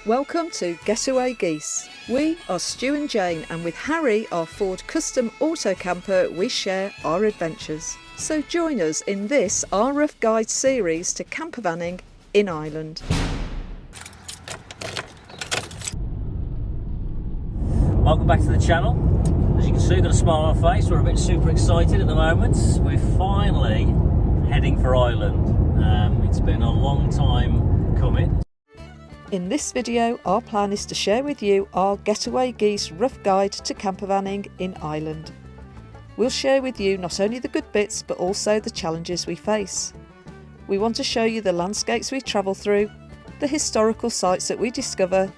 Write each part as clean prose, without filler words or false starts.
Welcome to Getaway Geese. We are Stu and Jane, and with Harry, our Ford custom auto camper, we share our adventures. So join us in this Our Rough Guide series to campervanning in Ireland. Welcome back to the channel. As you can see, I've got a smile on my face. We're a bit super excited at the moment. We're finally heading for Ireland. It's been a long time coming. In this video, our plan is to share with you our Getaway Geese rough guide to campervanning in Ireland. We'll share with you not only the good bits, but also the challenges we face. We want to show you the landscapes we travel through, the historical sites that we discover,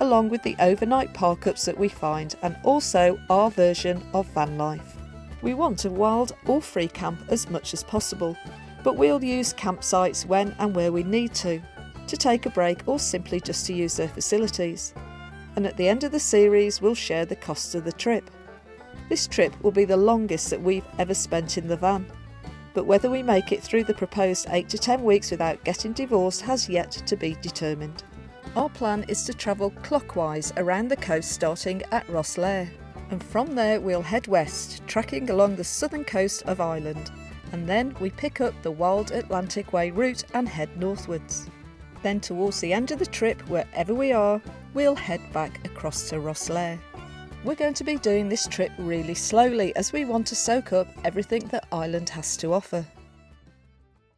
along with the overnight parkups that we find, and also our version of van life. We want to wild or free camp as much as possible, but we'll use campsites when and where we need to take a break or simply just to use their facilities. And at the end of the series, we'll share the costs of the trip. This trip will be the longest that we've ever spent in the van, but whether we make it through the proposed 8 to 10 weeks without getting divorced has yet to be determined. Our plan is to travel clockwise around the coast, starting at Rosslare, and from there we'll head west, tracking along the southern coast of Ireland, and then we pick up the WildAtlanticWay route and head northwards. Then towards the end of the trip, wherever we are, we'll head back across to Rosslare. We're going to be doing this trip really slowly as we want to soak up everything that Ireland has to offer.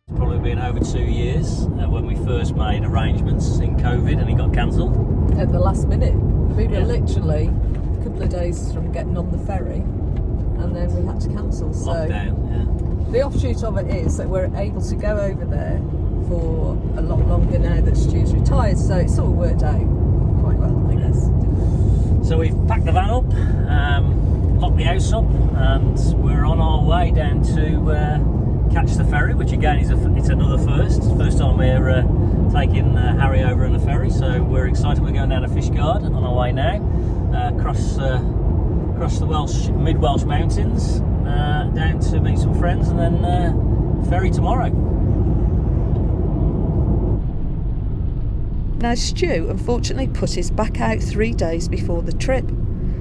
It's probably been over 2 years when we first made arrangements in COVID and it got cancelled. At the last minute. We were literally a couple of days from getting on the ferry and then we had to cancel. So Lockdown, the offshoot of it is that we're able to go over there for a lot longer now that Stu's retired, so it sort of worked out quite well, I guess. So we've packed the van up, locked the house up, and we're on our way down to catch the ferry, which again is it's another first. First time we're taking Harry over on the ferry, so we're excited. We're going down to Fishguard on our way now, across the mid-Welsh mountains, down to meet some friends, and then ferry tomorrow. Now Stu unfortunately put his back out 3 days before the trip,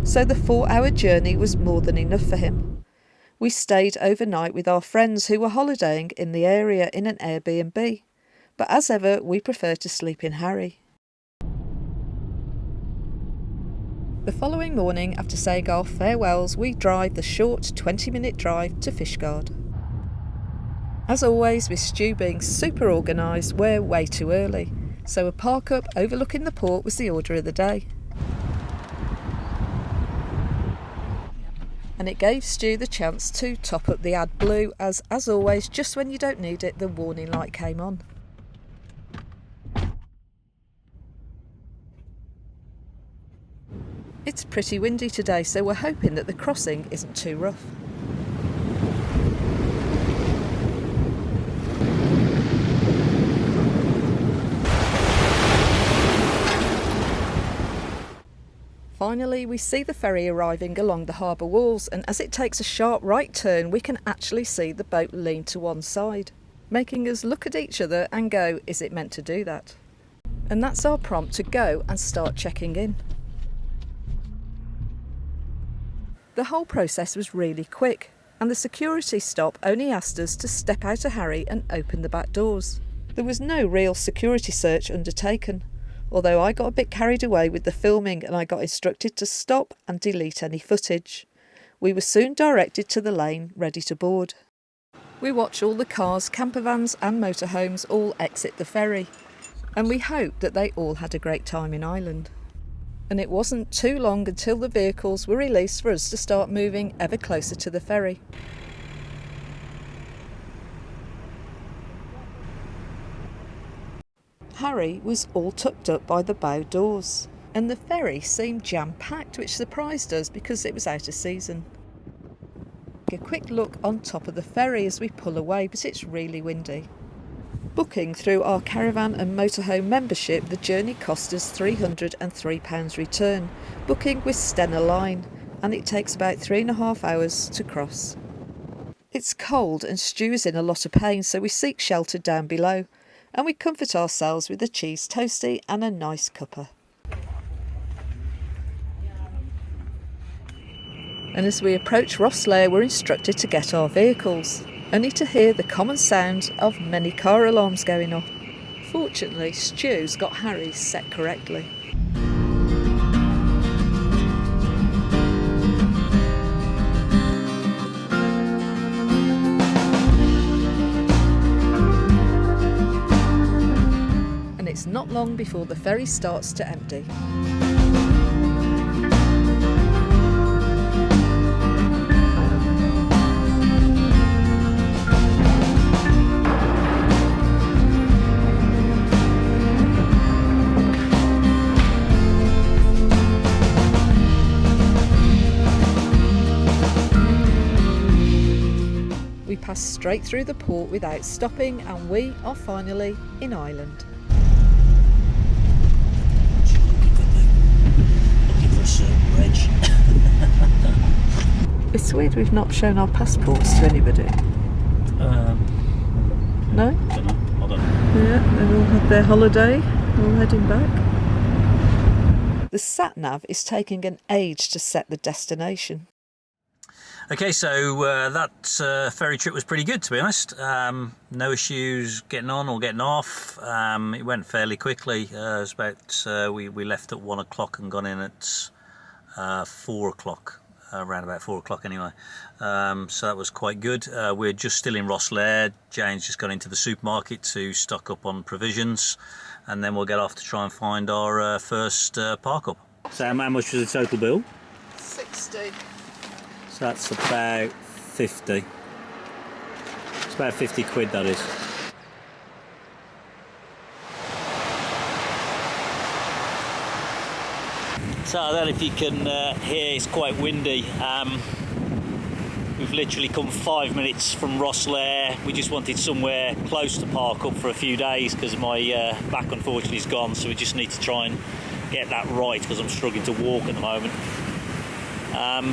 so the 4-hour journey was more than enough for him. We stayed overnight with our friends who were holidaying in the area in an Airbnb, but as ever we prefer to sleep in Harry. The following morning, after saying our farewells, we drive the short 20-minute drive to Fishguard. As always, with Stu being super organised, we're way too early. So a parkup overlooking the port was the order of the day. And it gave Stu the chance to top up the AdBlue as always, just when you don't need it, the warning light came on. It's pretty windy today, so we're hoping that the crossing isn't too rough. Finally, we see the ferry arriving along the harbour walls, and as it takes a sharp right turn, we can actually see the boat lean to one side, making us look at each other and go, is it meant to do that? And that's our prompt to go and start checking in. The whole process was really quick, and the security stop only asked us to step out of Harry and open the back doors. There was no real security search undertaken, although I got a bit carried away with the filming and I got instructed to stop and delete any footage. We were soon directed to the lane, ready to board. We watch all the cars, campervans and motorhomes all exit the ferry, and we hoped that they all had a great time in Ireland. And it wasn't too long until the vehicles were released for us to start moving ever closer to the ferry. Harry was all tucked up by the bow doors, and the ferry seemed jam-packed, which surprised us because it was out of season. A quick look on top of the ferry as we pull away, but it's really windy. Booking through our caravan and motorhome membership, the journey cost us £303 return, booking with Stena Line, and it takes about 3.5 hours to cross. It's cold and Stu is in a lot of pain, so we seek shelter down below, and we comfort ourselves with a cheese toastie and a nice cuppa. And as we approach Rosslare, we're instructed to get our vehicles, only to hear the common sound of many car alarms going off. Fortunately, Stu's got Harry's set correctly. And it's not long before the ferry starts to empty. We pass straight through the port without stopping, and we are finally in Ireland. Looking for a certain reg. It's weird we've not shown our passports to anybody. No? I don't know. Yeah, they've all had their holiday, all heading back. The sat-nav is taking an age to set the destination. Okay, so that ferry trip was pretty good, to be honest. No issues getting on or getting off. It went fairly quickly. It was about we left at 1 o'clock and got in at 4 o'clock, around about 4 o'clock anyway. So that was quite good. We're just still in Rosslare. Jane's just gone into the supermarket to stock up on provisions, and then we'll get off to try and find our first park up. So how much was the total bill? 60. So that's about 50. It's about 50 quid, that is. So I don't know if you can hear, it's quite windy. We've literally come 5 minutes from Rosslare. We just wanted somewhere close to park up for a few days because my back unfortunately is gone, so we just need to try and get that right because I'm struggling to walk at the moment.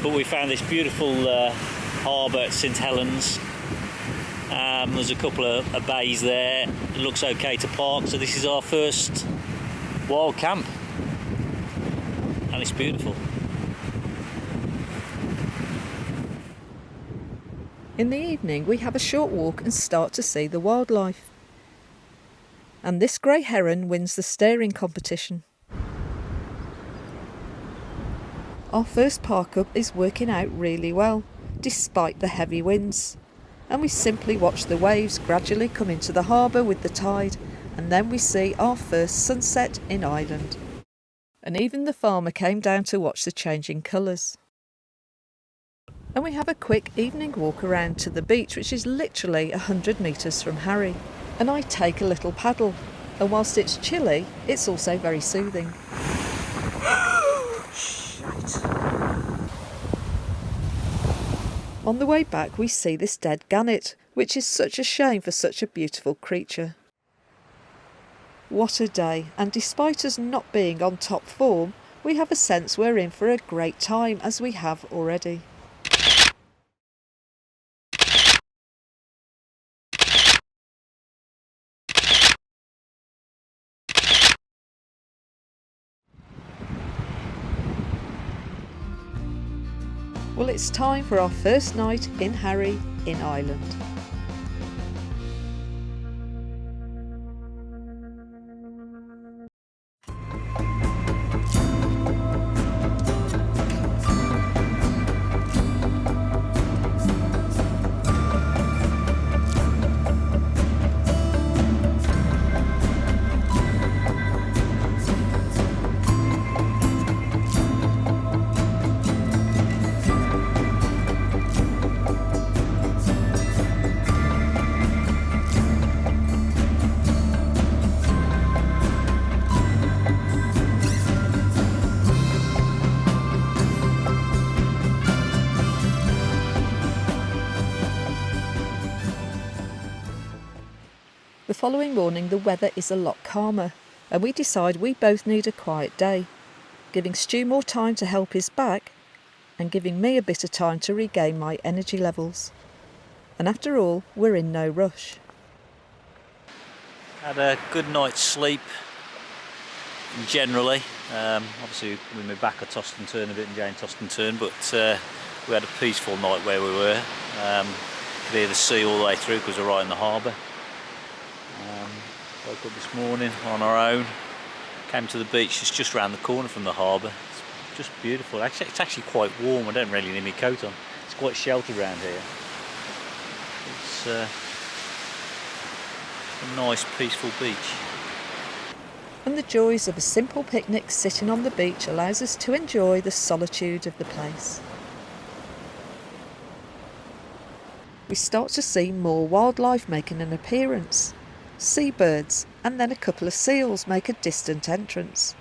But we found this beautiful harbour at St Helens. There's a couple of bays there. It looks okay to park, so this is our first wild camp, and it's beautiful. In the evening, we have a short walk and start to see the wildlife. And this grey heron wins the staring competition. Our first park up is working out really well, despite the heavy winds. And we simply watch the waves gradually come into the harbour with the tide, and then we see our first sunset in Ireland. And even the farmer came down to watch the changing colours. And we have a quick evening walk around to the beach, which is literally 100 metres from Harry. And I take a little paddle, and whilst it's chilly, it's also very soothing. On the way back, we see this dead gannet, which is such a shame for such a beautiful creature. What a day, and despite us not being on top form, we have a sense we're in for a great time, as we have already. Well, it's time for our first night in Harry in Ireland. The following morning the weather is a lot calmer, and we decide we both need a quiet day, giving Stu more time to help his back and giving me a bit of time to regain my energy levels. And after all, we're in no rush. Had a good night's sleep generally. Obviously with my back I tossed and turned a bit and Jane tossed and turned, but We had a peaceful night where we were. Could hear the sea all the way through because we're right in the harbour. Woke up this morning on our own. Came to the beach. It's just round the corner from the harbour. It's just beautiful. Actually, it's actually quite warm. I don't really need my coat on. It's quite sheltered around here. It's a nice, peaceful beach. And the joys of a simple picnic sitting on the beach allows us to enjoy the solitude of the place. We start to see more wildlife making an appearance. Seabirds, and then a couple of seals make a distant entrance.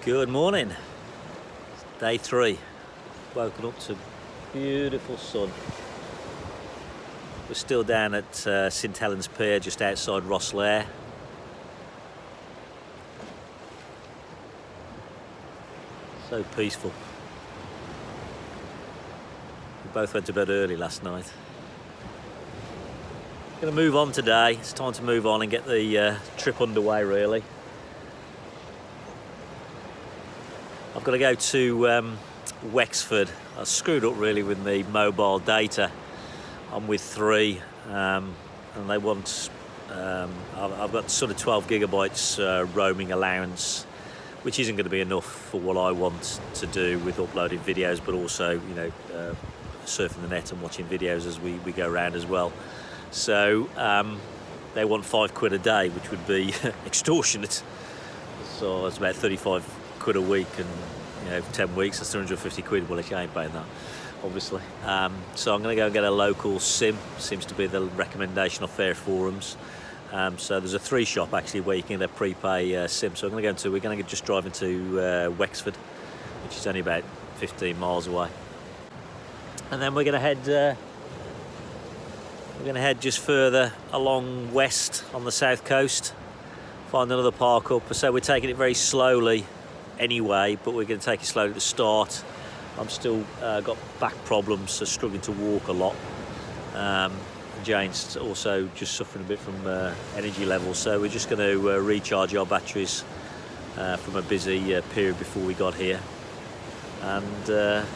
Good morning. It's day 3. Woken up to beautiful sun. We're still down at St Helens Bay, just outside Rosslare. So peaceful. We both went to bed early last night. Going to move on today. It's time to move on and get the trip underway, really. I've got to go to Wexford. I screwed up really with the mobile data. I'm with 3 and they want, I've got sort of 12 gigabytes roaming allowance, which isn't going to be enough for what I want to do with uploading videos, but also, you know, surfing the net and watching videos as we go around as well. So they want £5 a day, which would be extortionate. So it's about 35 quid a week, and you know, 10 weeks that's 250 quid. Well, I ain't paying that, obviously. So I'm going to go and get a local SIM. Seems to be the recommendation of fair forums. So there's a 3 shop actually where you can get a prepay SIM. So we're going to just drive into Wexford, which is only about 15 miles away, and then we're going to head just further along west on the south coast, find another park up. So we're taking it very slowly anyway, but we're going to take it slowly at the start. I'm still got back problems, so struggling to walk a lot. Jane's also just suffering a bit from energy levels, so we're just going to recharge our batteries from a busy period before we got here, and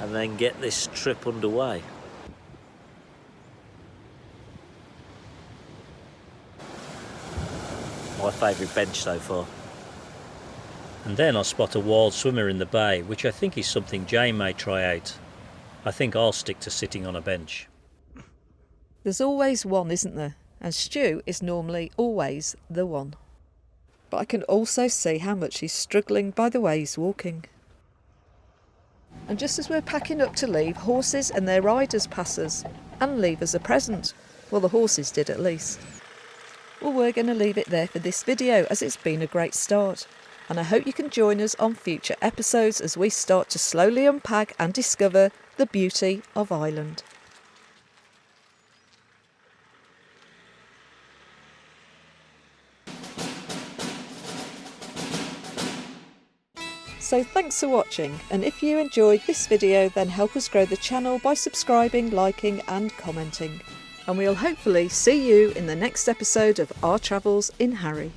then get this trip underway. My favourite bench so far. And then I spot a wild swimmer in the bay, which I think is something Jane may try out. I think I'll stick to sitting on a bench. There's always one, isn't there? And Stu is normally always the one. But I can also see how much he's struggling by the way he's walking. And just as we're packing up to leave, horses and their riders pass us and leave us a present. Well, the horses did at least. Well, we're going to leave it there for this video, as it's been a great start. And I hope you can join us on future episodes as we start to slowly unpack and discover the beauty of Ireland. So thanks for watching, and if you enjoyed this video, then help us grow the channel by subscribing, liking and commenting. And we'll hopefully see you in the next episode of Our Travels in Harry.